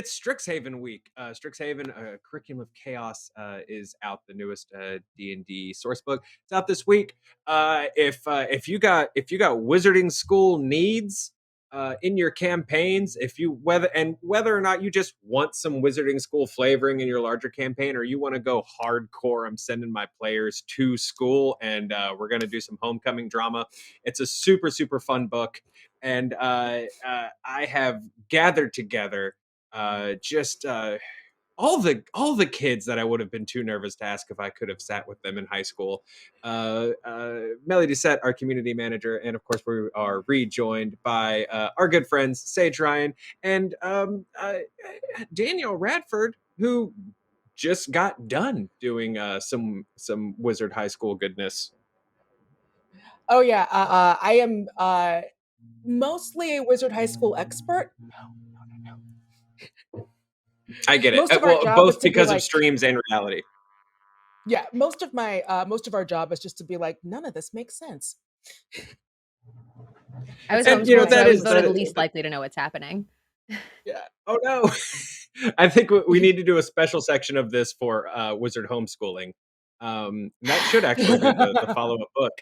it's Strixhaven week. Strixhaven, Curriculum of Chaos, is out. The newest D&D source book. It's out this week. If you got wizarding school needs in your campaigns, if you whether or not you just want some wizarding school flavoring in your larger campaign, or you want to go hardcore, I'm sending my players to school, and we're going to do some homecoming drama. It's a super super fun book, and I have gathered together just all the kids that I would have been too nervous to ask if I could have sat with them in high school. Mellie Doucette, our community manager, and of course we are rejoined by our good friends Saige Ryan and Danielle Radford, who just got done doing some Wizard High School goodness. Oh yeah, I am mostly a Wizard High School expert. No. I get it. Most of our job is both to be because of like- streams and reality. Yeah, most of our job is just to be like, none of this makes sense. I was And, homeschooling, so I was is- voted the least likely to know what's happening. Yeah. Oh no. I think we need to do a special section of this for wizard homeschooling. That should actually be the follow-up book.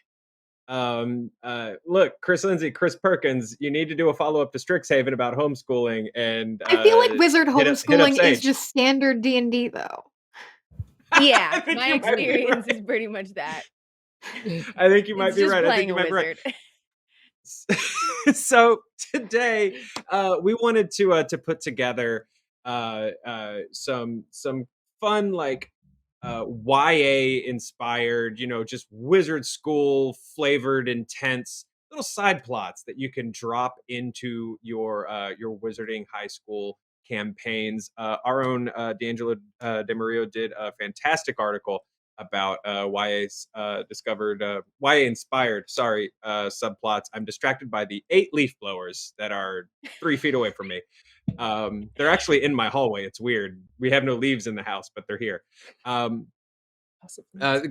Look, Chris Lindsay, Chris Perkins, you need to do a follow-up to Strixhaven about homeschooling. And I feel like wizard hit up homeschooling is Saige. just standard D&D though. Yeah, think my you might be experience right. is pretty much that. I think you might It's be just right. I think playing you a might be right. wizard. So today we wanted to put together some fun like YA inspired, just wizard school flavored intense little side plots that you can drop into your wizarding high school campaigns. Our own D'Angelo DeMario did a fantastic article about YA inspired, subplots. I'm distracted by the 8 leaf blowers that are 3 feet away from me. They're actually in my hallway. It's weird. We have no leaves in the house, but they're here.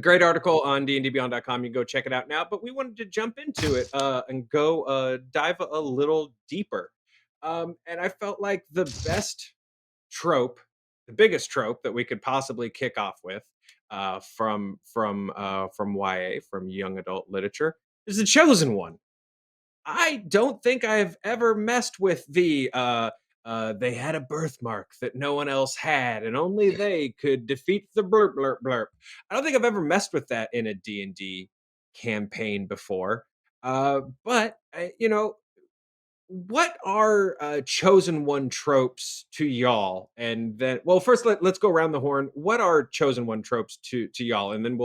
Great article on dndbeyond.com. You can go check it out now. But we wanted to jump into it and go dive a little deeper. And I felt like the best trope, the biggest trope that we could possibly kick off with from YA, from young adult literature, is the chosen one. I don't think I've ever messed with the they had a birthmark that no one else had, and only they could defeat the blurp blurp blurp. I don't think I've ever messed with that in a D&D campaign before. But what are chosen one tropes to y'all? And then, well, first let's go around the horn. What are chosen one tropes to y'all? And then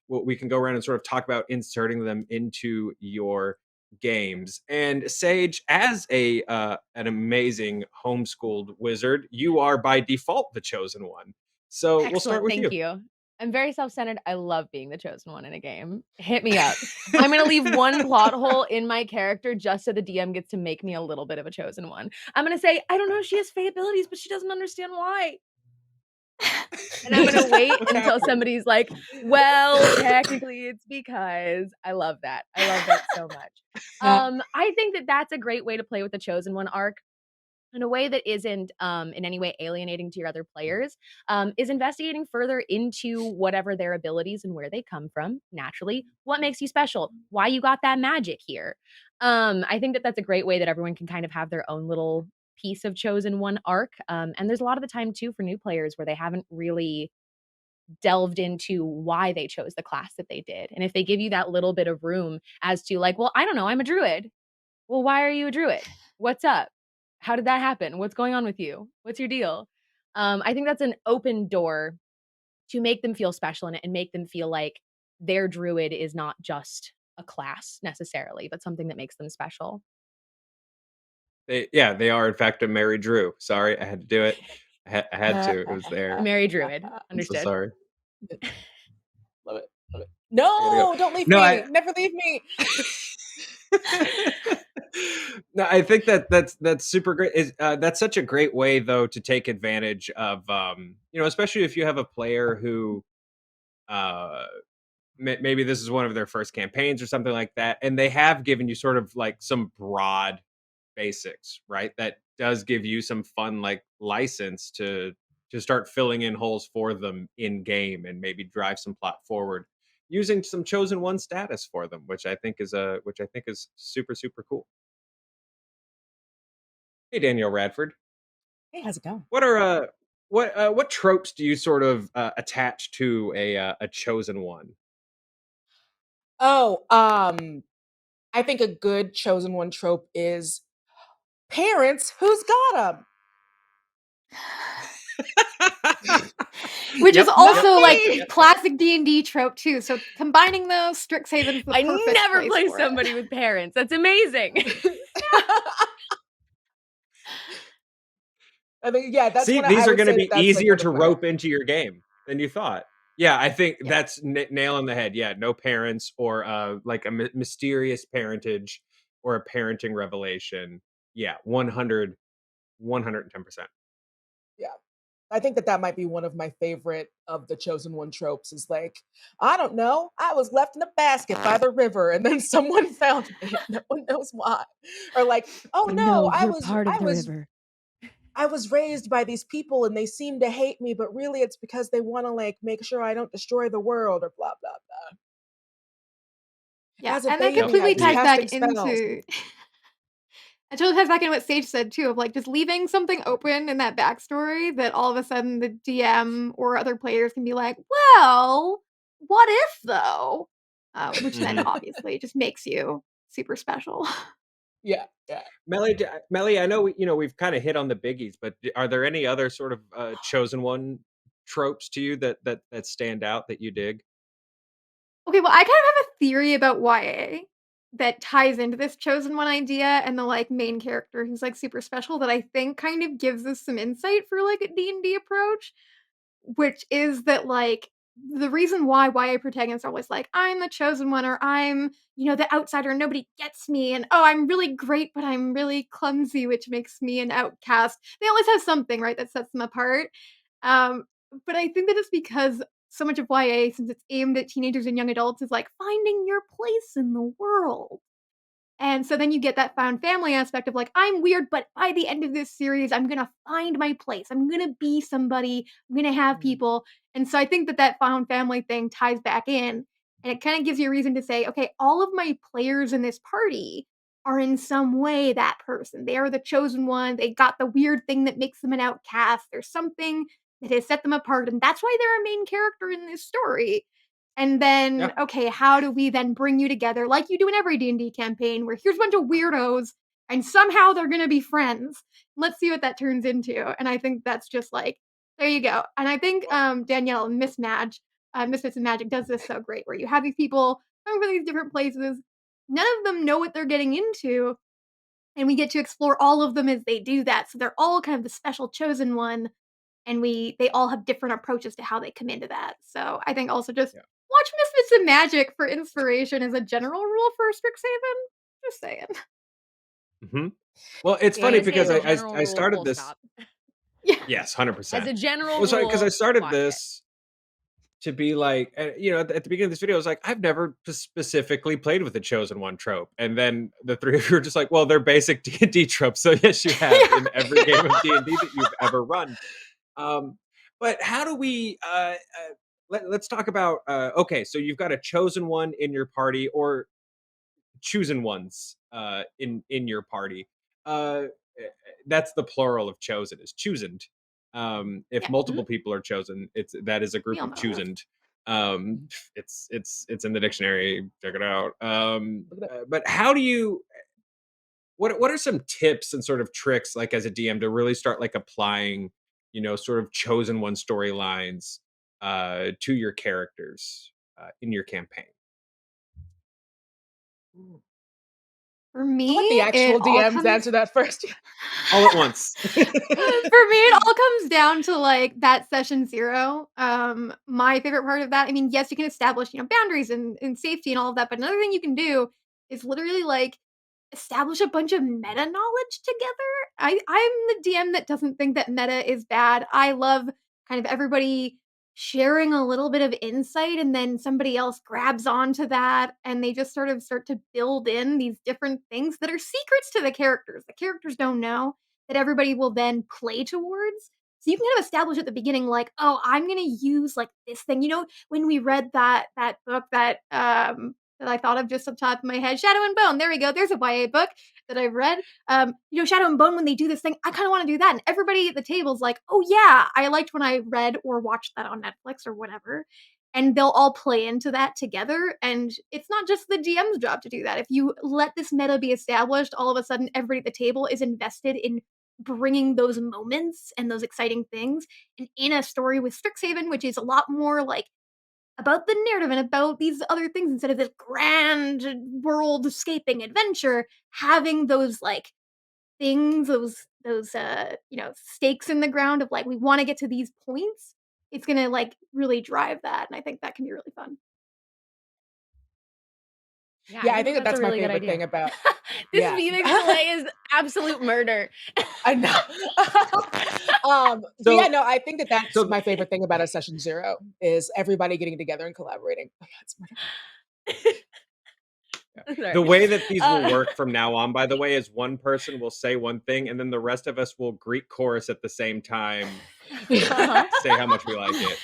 we can go around and sort of talk about inserting them into your games. And Saige, as an amazing homeschooled wizard, you are by default the chosen one. So Excellent, we'll start with thank you. I'm very self-centered. I love being the chosen one in a game. Hit me up. I'm going to leave one plot hole in my character just so the DM gets to make me a little bit of a chosen one. I'm going to say, I don't know if she has fey abilities, but she doesn't understand why. And I'm going to wait until somebody's like, well, technically it's because. I love that. I love that so much. I think that that's a great way to play with the chosen one arc. In a way that isn't in any way alienating to your other players, is investigating further into whatever their abilities and where they come from naturally. What makes you special? Why you got that magic here? I think that that's a great way that everyone can kind of have their own little piece of chosen one arc. And there's a lot of the time too for new players where they haven't really delved into why they chose the class that they did. And if they give you that little bit of room as to like, well, I don't know, I'm a druid. Well, why are you a druid? What's up? How did that happen? What's going on with you? What's your deal? I think that's an open door to make them feel special and make them feel like their druid is not just a class necessarily, but something that makes them special. They are in fact a Mary Drew. Sorry, I had to do it. I had to. It was there. Mary druid. I'm Understood. so sorry. Love it. No, don't leave me. Never leave me. No, I think that's super great. That's such a great way though to take advantage of especially if you have a player who maybe this is one of their first campaigns or something like that, and they have given you sort of like some broad basics, right? That does give you some fun like license to start filling in holes for them in game and maybe drive some plot forward using some chosen one status for them, which I think is super super cool. Hey Danielle Radford, Hey, how's it going? what are what tropes do you sort of attach to a chosen one? Oh, I think a good chosen one trope is parents who's got them. Which is Yep, Not also like me. classic D&D trope too. So combining those, Strixhaven's the I perfect never place play for it. somebody with parents. That's amazing. I mean, yeah, that's See, one. I these are would going to say that be that's like easier one to of my. rope into your game than you thought. Yeah, I think Yeah, that's nail on the head. Yeah, no parents or like a mysterious parentage or a parenting revelation. Yeah, 110%. yeah. I think that that might be one of my favorite of the chosen one tropes. Is like, I don't know, I was left in a basket by the river, and then someone found me. And no one knows why. Or like, oh no, I was raised by these people and they seem to hate me, but really it's because they want to like make sure I don't destroy the world or blah blah blah. Yeah, As a and that Yep. baby, I completely was ties The back casting spells. into it totally ties back into what Saige said too, of like just leaving something open in that backstory that all of a sudden the DM or other players can be like, well, what if though? Which then mhm. obviously just makes you super special. Yeah, yeah. Mellie, I know we've kind of hit on the biggies, but are there any other sort of chosen one tropes to you that stand out that you dig? Okay, well, I kind of have a theory about YA that ties into this chosen one idea and the like main character who's like super special that I think kind of gives us some insight for like a D&D approach, which is that like the reason why YA protagonists are always like, I'm the chosen one, or I'm, the outsider, nobody gets me, and oh, I'm really great, but I'm really clumsy, which makes me an outcast. They always have something, right, that sets them apart. Um, but I think that it's because so much of YA, since it's aimed at teenagers and young adults, is like finding your place in the world. And so then you get that found family aspect of like, I'm weird, but by the end of this series, I'm going to find my place. I'm going to be somebody. I'm going to have Mm. people. And so I think that that found family thing ties back in. And it kind of gives you a reason to say, okay, all of my players in this party are in some way that person. They are the chosen one. They got the weird thing that makes them an outcast. There's something that has set them apart. And that's why they're a main character in this story. And then, Yeah. okay, how do we then bring you together like you do in every D&D campaign where here's a bunch of weirdos and somehow they're going to be friends. Let's see what that turns into. And I think that's just like, there you go. And I think Danielle, Misfits and Magic does this so great where you have these people coming from these different places. None of them know what they're getting into. And we get to explore all of them as they do that. So they're all kind of the special chosen one and they all have different approaches to how they come into that. So I think also just Yeah. watch Misfits and Magic for inspiration as a general rule for Strixhaven. Just saying. hmm Well, it's I was funny gonna say because as a I general I rule, started full this. stop. Yeah. Yes, As 100%. a general Well, sorry, because I rule, started watch it. this to be like, at the beginning of this video, I was like, I've never specifically played with the chosen one trope, and then the three of you are just like, well, they're basic D&D tropes. So yes, you have in every game of D&D that you've ever run. Um, but how do we? Let's talk about. Okay, so you've got a chosen one in your party, or chosen ones in your party. That's the plural of chosen is choosend. If Yeah. multiple people are chosen, that is a We group all of know this. choosend. It's in the dictionary. Check it out. Look at But how do you? What are some tips and sort of tricks, like as a DM, to really start like applying, sort of chosen one storylines to your characters in your campaign? that. For I'll me, let the it actual all DMs comes answer that first. All at once. For me, it all comes down to like that session zero. My favorite part of that, I mean, yes, you can establish, boundaries and safety and all of that, but another thing you can do is literally like establish a bunch of meta knowledge together. I'm the DM that doesn't think that meta is bad. I love kind of everybody sharing a little bit of insight and then somebody else grabs onto that and they just sort of start to build in these different things that are secrets to the characters. The characters don't know. that everybody will then play towards. So you can kind of establish at the beginning, like, oh, I'm gonna use like this thing. You know, when we read that book that I thought of just off the top of my head, Shadow and Bone. There we go. There's a YA book that I've read. You know, Shadow and Bone, when they do this thing, I kind of want to do that. And everybody at the table's like, oh yeah, I liked when I read or watched that on Netflix or whatever. And they'll all play into that together. And it's not just the GM's job to do that. If you let this meta be established, all of a sudden everybody at the table is invested in bringing those moments and those exciting things. And in a story with Strixhaven, which is a lot more like about the narrative and about these other things instead of this grand world-escaping adventure, having those like things, those you know, stakes in the ground of like we want to get to these points, it's gonna like really drive that, and I think that can be really fun. Yeah, Yeah, I think think that that's that's a my really good favorite idea. thing about. This Yeah. Phoenix delay is absolute murder. I know. But yeah, So no, I think that that's so my favorite thing about a session 0 is everybody getting together and collaborating. Oh, yeah, it's murder. Sorry. the way that these will Uh, work from now on, by the way, is one person will say one thing, and then the rest of us will Greek chorus at the same time, uh-huh. say how much we like it,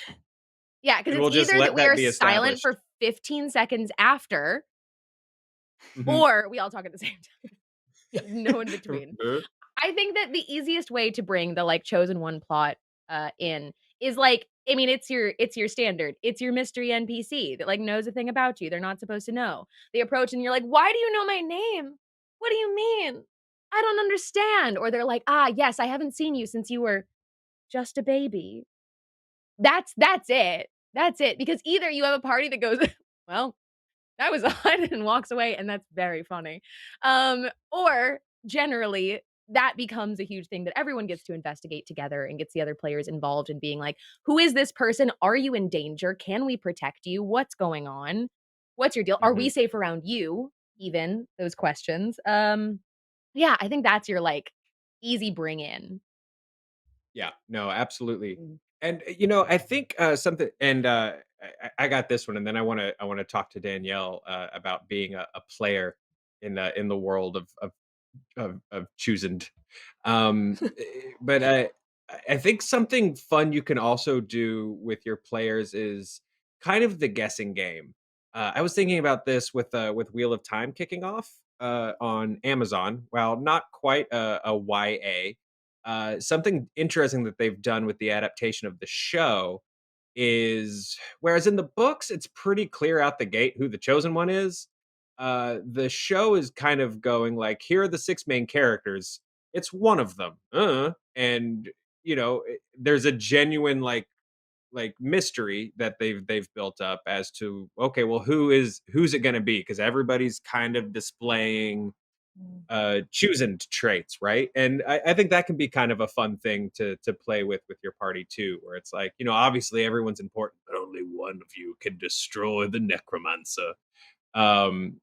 Yeah, because and it's we'll just either that let we that are be silent established. for 15 seconds after, Mhm. or we all talk at the same time. There's no in between. Uh, I think that the easiest way to bring the like chosen one plot in is like, I mean, it's your standard. It's your mystery NPC that like knows a thing about you. They're not supposed to know. They approach and you're like, "Why do you know my name? What do you mean? I don't understand." Or they're like, "Ah, yes, I haven't seen you since you were just a baby." That's it. That's it. Because either you have a party that goes, "Well, that was odd," and walks away, and that's very funny. Or generally, that becomes a huge thing that everyone gets to investigate together and gets the other players involved in being like, "Who is this person? Are you in danger? Can we protect you? What's going on? What's your deal? Are we mhm. safe around you?" Even those questions. Yeah, I think that's your like easy bring in. Yeah, no, absolutely. Mm. And I think something, and I got this one, and then I want to talk to Danielle about being a player in the world of choosing. But I think something fun you can also do with your players is kind of the guessing game. I was thinking about this with Wheel of Time kicking off on Amazon. While not quite a YA, something interesting that they've done with the adaptation of the show is, whereas in the books it's pretty clear out the gate who the chosen one is, the show is kind of going like, here are the six main characters, it's one of them, and there's a genuine like mystery that they've built up as to, okay, well, who's it going to be, because everybody's kind of displaying Mm. choosing traits, right? And I think that can be kind of a fun thing to play with your party too, where it's like, obviously everyone's important, but only one of you can destroy the necromancer, um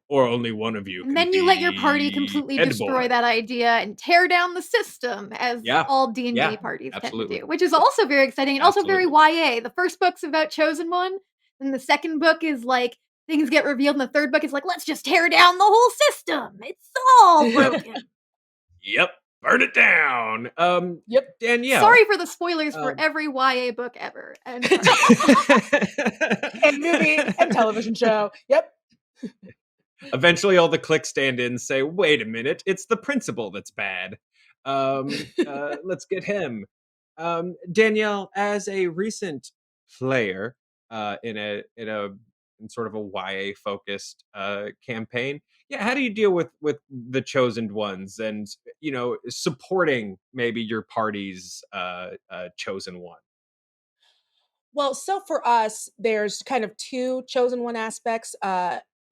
or only one of you And can then you let your party be completely head boy. destroy that idea and tear down the system, as Yeah, all D&D yeah, parties tend to absolutely, do, which is also very exciting and also very absolutely. YA. The first book's about Chosen One, and the second book is like things get revealed, and the third book is like, let's just tear down the whole system. It's all broken. Yep, burn it down. Yep. Danielle, Sorry for the spoilers for um every YA book ever. And And movie and television show. Yep. eventually all the click stand-ins say, wait a minute, it's the principal that's bad. Let's get him. Danielle, as a recent player in sort of a YA focused campaign, yeah, how do you deal with the chosen ones, and supporting maybe your party's chosen one? Well, so for us, there's kind of two chosen one aspects.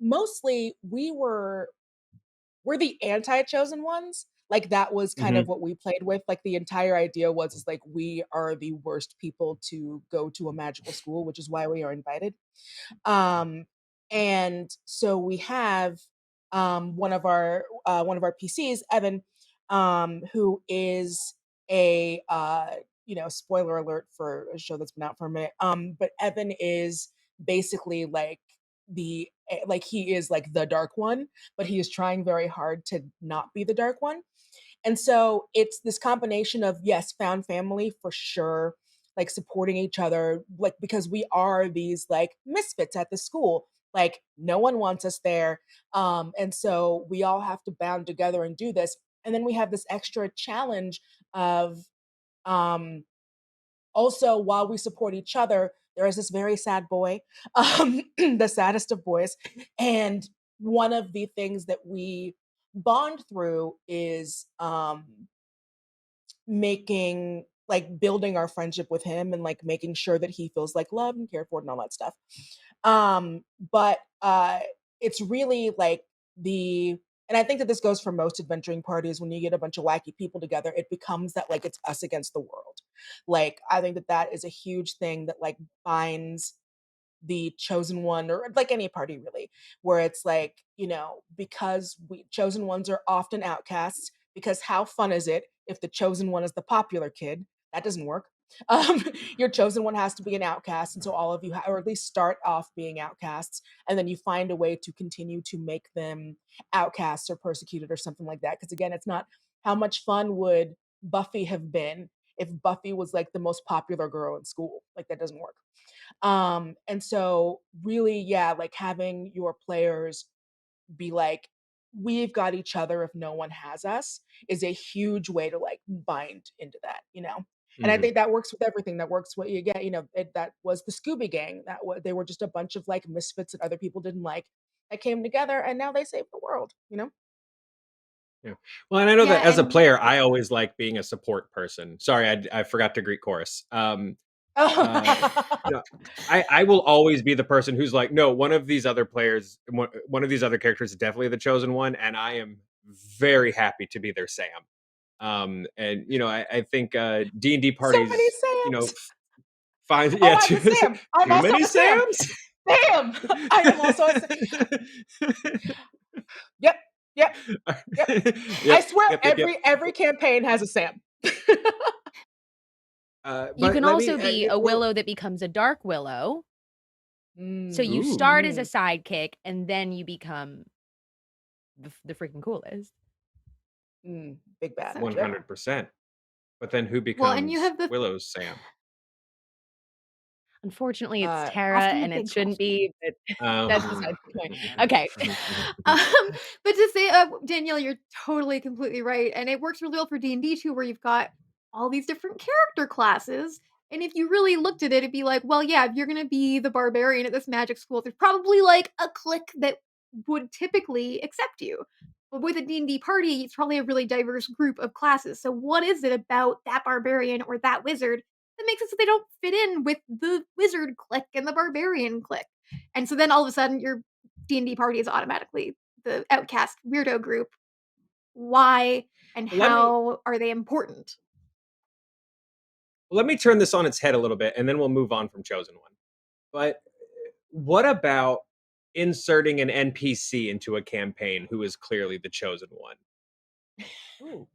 Mostly we're the anti-chosen ones. Like that was kind of Hmm. what we played with. Like the entire idea was is like we are the worst people to go to a magical school, which is why we are invited. Um, and so we have one of our PCs, Evan, who is a spoiler alert for a show that's been out for a minute. But Evan is basically like he is like the dark one, but he is trying very hard to not be the dark one. And so it's this combination of, yes, found family for sure, like supporting each other, like because we are these like misfits at the school. Like no one wants us there. And so we all have to bound together and do this. And then we have this extra challenge of um also, while we support each other, there is this very sad boy, the saddest of boys. And one of the things that we bond through is making like building our friendship with him and like making sure that he feels like loved and cared for and all that stuff. But it's really like the and I think that this goes for most adventuring parties when you get a bunch of wacky people together, it becomes that like it's us against the world. Like I think that that is a huge thing that like binds the chosen one or like any party really, where it's like, because we chosen ones are often outcasts, because how fun is it if the chosen one is the popular kid? That doesn't work. um your chosen one has to be an outcast, and so all of you or at least start off being outcasts, and then you find a way to continue to make them outcasts or persecuted or something like that, because again, it's not how much fun would Buffy have been if Buffy was like the most popular girl in school. Like that doesn't work. And so really, yeah, like having your players be like, we've got each other if no one has us is a huge way to like bind into that. And I Mhm. think that works with everything. That works what you get. That was the Scooby Gang. They were just a bunch of like misfits that other people didn't like that came together, and now they save the world. Yeah. Well, and I know Yeah, that as a and player, I always like being a support person. Sorry, I forgot to greet chorus. Uh, you know, I will always be the person who's like, no, one of these other players, one of these other characters is definitely the chosen one, and I am very happy to be their Sam. And I think D&D So many parties, Sams. find Oh, yeah, I'm too, a Sam. I'm too also many a Sam. Sams. Sam. I am also a Sam. Yep. Yep. Yep. I Yep, swear yep, yep, yep. every campaign has a Sam. You But can let me. also be a willow that becomes a dark willow. So you Ooh, start as a Mhm. sidekick and then you become the freaking coolest. Big bad. so one Yep. true. hundred percent. But then who Well, and you becomes have the Willow's Sam? Unfortunately, it's Tara, asking the and it big shouldn't question. be, but that's Um, besides the point. Okay. Um, but to say, Danielle, you're totally completely right, and it works really well for D&D too, where you've got all these different character classes. And if you really looked at it, it'd be like, well, yeah, if you're gonna be the barbarian at this magic school, there's probably like a clique that would typically accept you. But with a D&D party, it's probably a really diverse group of classes. So what is it about that barbarian or that wizard that makes it so they don't fit in with the wizard clique and the barbarian clique? And so then all of a sudden your D&D party is automatically the outcast weirdo group. Why and let me how are they important? let me turn this on its head a little bit, and then we'll move on from chosen one. But what about inserting an NPC into a campaign who is clearly the chosen one? Ooh.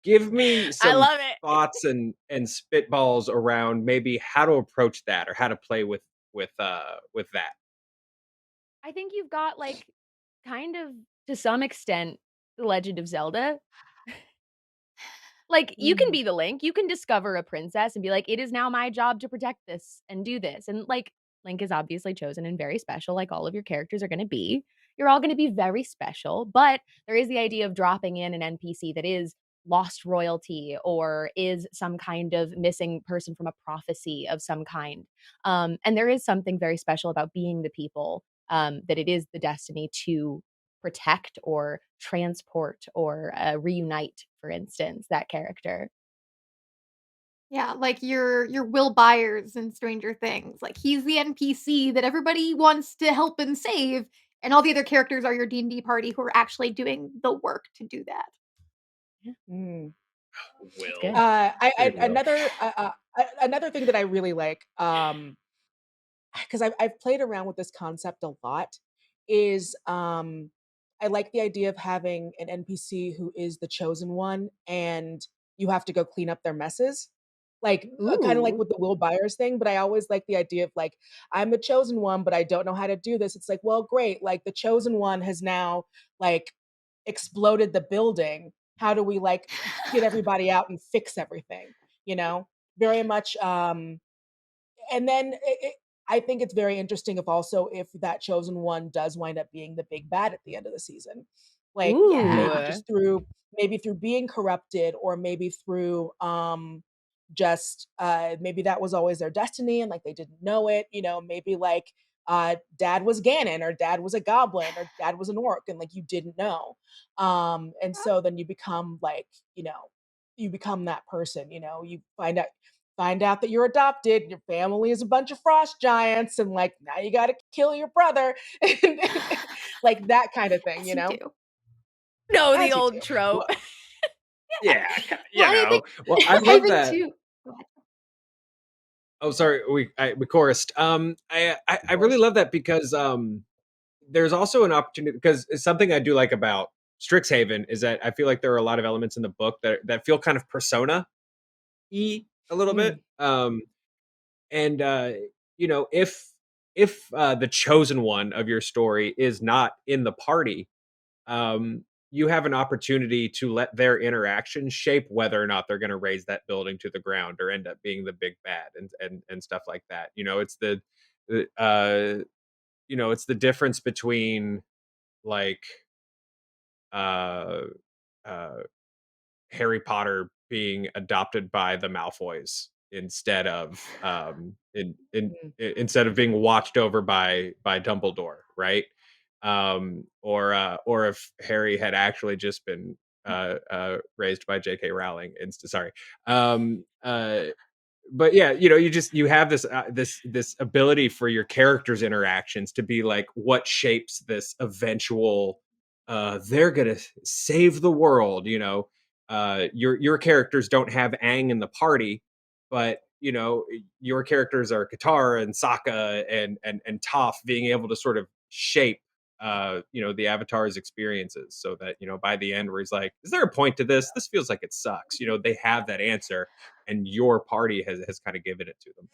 Give me I some love it. thoughts and spitballs around maybe how to approach that or how to play with that. I think you've got, like, kind of, to some extent, The Legend of Zelda. Like, you can Mm. be the Link, you can discover a princess and be like, "It is now my job to protect this and do this," and, like, Link is obviously chosen and very special, like all of your characters are gonna be. You're all gonna be very special, but there is the idea of dropping in an NPC that is lost royalty or is some kind of missing person from a prophecy of some kind, and there is something very special about being the people, that it is the destiny to protect or transport or, reunite, for instance, that character. Yeah, like your Will Byers in Stranger Things. Like he's the NPC that everybody wants to help and save, and all the other characters are your D&D party who are actually doing the work to do that. Yeah, Mm. it's Will. good. I Big Will. another thing that I really like, because I've played around with this concept a lot, is I like the idea of having an NPC who is the chosen one, and you have to go clean up their messes. Like kind of like Ooh. with the Will Byers thing, but I always like the idea of like, I'm the chosen one, but I don't know how to do this. It's like, well, great. Like the chosen one has now like exploded the building. how do we like get everybody out and fix everything, you know? Very much and then I think it's very interesting if that chosen one does wind up being the big bad at the end of the season. Like Ooh. maybe through being corrupted, or maybe through just maybe that was always their destiny and like they didn't know it, you know, maybe like dad was Ganon, or dad was a goblin, or dad was an orc and like you didn't know. And so then you become like, you know, you become that person, you know, you find out that you're adopted, your family is a bunch of frost giants, and like now you got to kill your brother, like that kind of thing, Yes, you you know, do. No, the as you old do. trope. Well, yeah, you Well, and I know. think Well, I I love think that. too. Go ahead. Oh, sorry, we chorused. I really Course. love that because there's also an opportunity, because it's something I do like about Strixhaven is that I feel like there are a lot of elements in the book that feel kind of persona y a little bit. Mm, And you know, if the chosen one of your story is not in the party, you have an opportunity to let their interaction shape whether or not they're going to raise that building to the ground or end up being the big bad and stuff like that. You know, it's uh you know, it's the difference between like uh uh Harry Potter being adopted by the Malfoys instead of mm, instead of being watched over by Dumbledore, right? Or if Harry had actually just been raised by J.K. Rowling. Sorry. But yeah, you know, you have this ability for your characters' interactions to be like what shapes this eventual they're gonna save the world, you know. Your characters don't have Aang in the party, but you know, your characters are Qatar and Sokka and Toph being able to sort of shape you know, the avatar's experiences so that, you know, by the end where he's like, is there a point to this? This feels like it sucks. You know, they have that answer and your party has kind of given it to them.